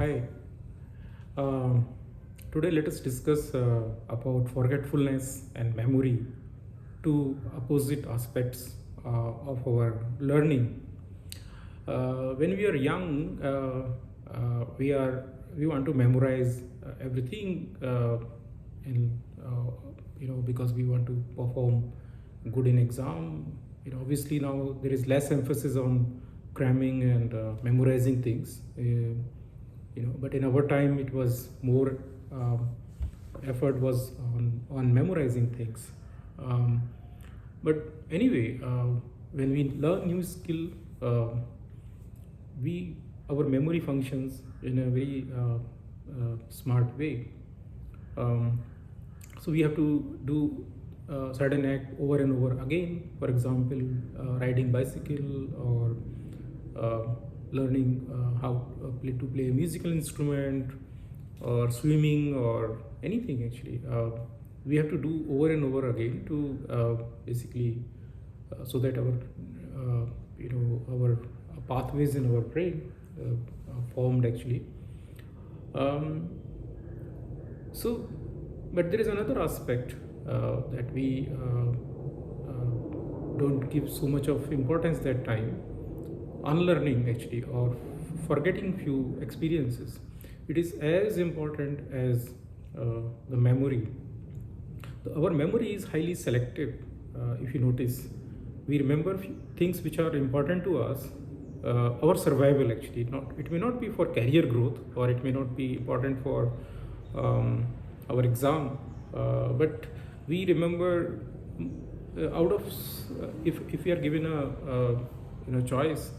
Hi. Um, Today, let us discuss about forgetfulness and memory, two opposite aspects of our learning. When we are young, we want to memorize everything, in because we want to perform good in exam. Obviously now there is less emphasis on cramming and memorizing things. But in our time it was more effort was on memorizing things. But anyway, when we learn new skill, uh, we our memory functions in a very smart way. um, so we have to do certain act over and over again. For example, riding bicycle, or uh, learning how to play a musical instrument, or swimming, or anything actually. We have to do over and over again to basically so that our pathways in our brain are formed actually. um, so, but there is another aspect that we don't give so much of importance that time: unlearning actually, or forgetting few experiences. It is as important as the memory. Our memory is highly selective. If you notice, we remember things which are important to us, our survival actually. Not it may not be for career growth, or it may not be important for our exam, but we remember out of if we are given a choice,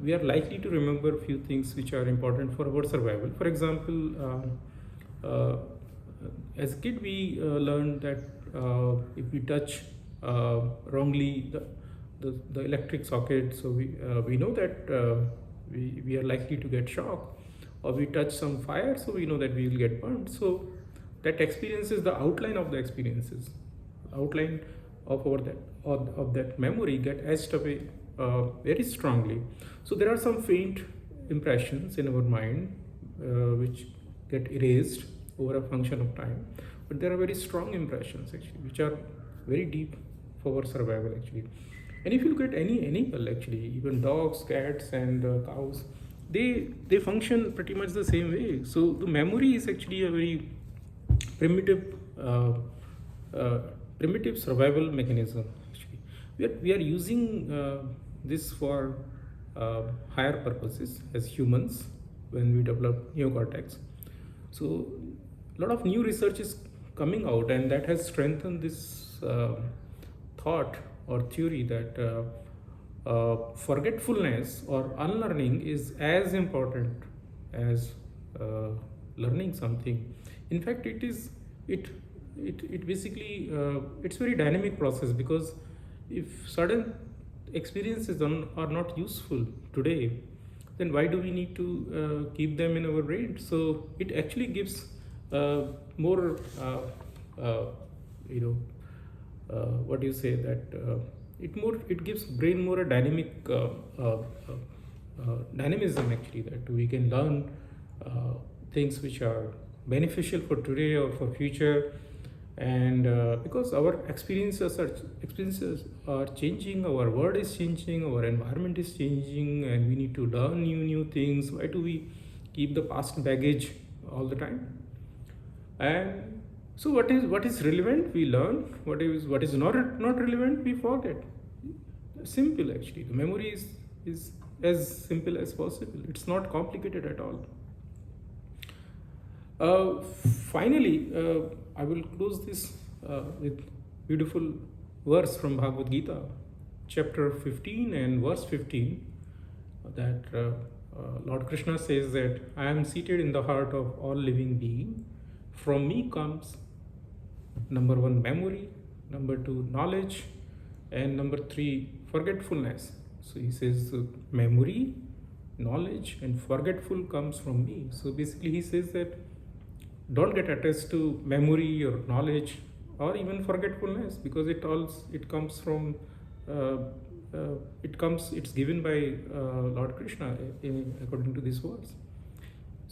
we are likely to remember few things which are important for our survival. For example, as a kid we learned that if we touch wrongly the electric socket, so we know that we are likely to get shock. Or we touch some fire, so we know that we will get burned. So that experience is the outline of the experiences. Outline of that memory get etched away very strongly. So there are some faint impressions in our mind which get erased over a function of time, but there are very strong impressions actually which are very deep for our survival actually. And if you look at any animal actually, even dogs, cats, and cows, they function pretty much the same way. So the memory is actually a very primitive uh, uh, primitive survival mechanism actually. We are using this for higher purposes as humans when we develop neocortex. So a lot of new research is coming out, and that has strengthened this thought or theory that forgetfulness or unlearning is as important as uh, learning something. In fact, it basically it's very dynamic process, because if certain experiences are not useful today, then why do we need to keep them in our brain? So it actually gives more uh, you know what do you say that it gives brain more a dynamism actually, that we can learn things which are beneficial for today or for future. And because our experiences are changing, our world is changing, our environment is changing, and we need to learn new things. Why do we keep the past baggage all the time? And so what is relevant we learn, what is not relevant we forget. Simple actually. The memory is as simple as possible. It's not complicated at all. Finally, I will close this with beautiful verse from Bhagavad Gita, chapter 15 and verse 15, that Lord Krishna says that I am seated in the heart of all living being. From me comes number one, memory; number two, knowledge; and number three, forgetfulness. So he says memory, knowledge, and forgetful comes from me. So basically, he says that don't get attached to memory or knowledge or even forgetfulness, because it comes from uh, it's given by Lord Krishna according to these words.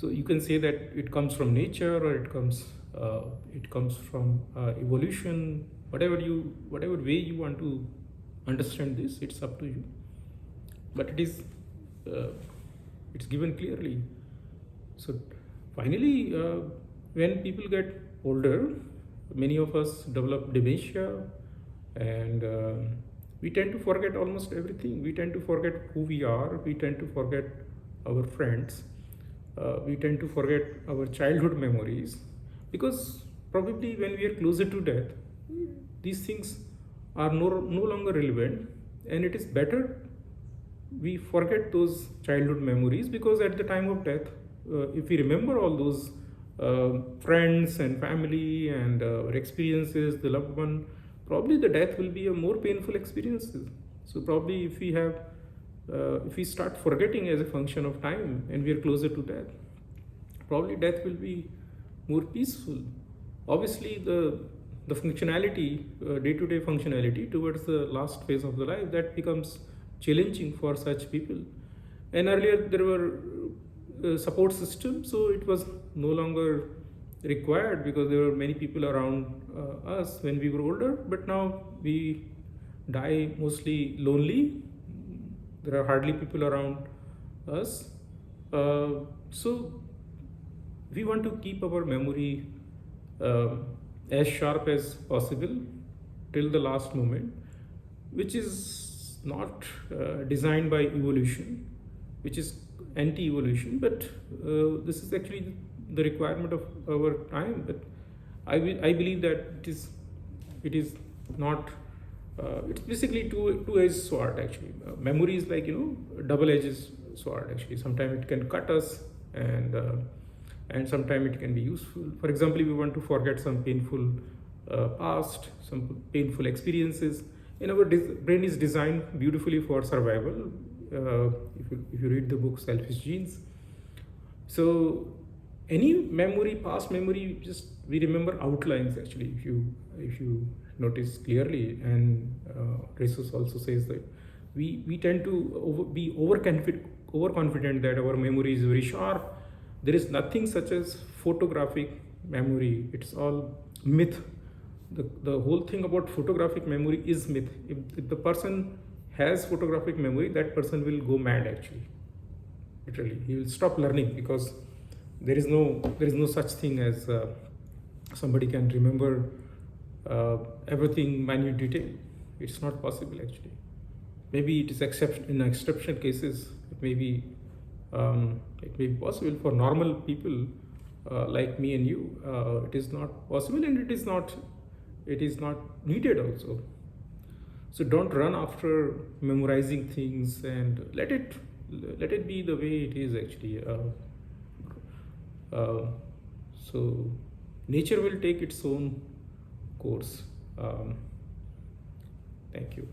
So you can say that it comes from nature, or it comes from evolution. Whatever way you want to understand this, it's up to you. But uh, it's given clearly. So finally, when people get older, many of us develop dementia, and we tend to forget almost everything. We tend to forget who we are. We tend to forget our friends. We tend to forget our childhood memories, because probably when we are closer to death, these things are no longer relevant, and it is better we forget those childhood memories, because at the time of death, if we remember all those friends and family and our experiences, the loved one, probably the death will be a more painful experience. So probably if we start forgetting as a function of time and we are closer to death, probably death will be more peaceful. Obviously, the functionality, day-to-day functionality towards the last phase of the life, that becomes challenging for such people. And earlier there were support systems, so it was no longer required, because there were many people around us when we were older. But now we die mostly lonely. There are hardly people around us. So we want to keep our memory as sharp as possible till the last moment, which is not designed by evolution, which is anti-evolution, but this is actually the requirement of our time. But I believe that it is not. It's basically two-edged sword actually. Memory is like a double-edged sword actually. Sometimes it can cut us, and sometimes it can be useful. For example, if we want to forget some painful past, some painful experiences, and our brain is designed beautifully for survival. If you read the book Selfish Genes, so any memory, past memory, just we remember outlines actually. If you notice clearly, and Resus also says that we tend to be overconfident that our memory is very sharp. There is nothing such as photographic memory. It's all myth. The whole thing about photographic memory is myth. If the person has photographic memory, that person will go mad actually. Literally, he will stop learning, because there is no such thing as somebody can remember everything minute detail. It's not possible actually. Maybe it is in exceptional cases. It may be possible for normal people like me and you. It is not possible, and it is not needed also. So don't run after memorizing things, and let it be the way it is actually. So nature will take its own course. Thank you.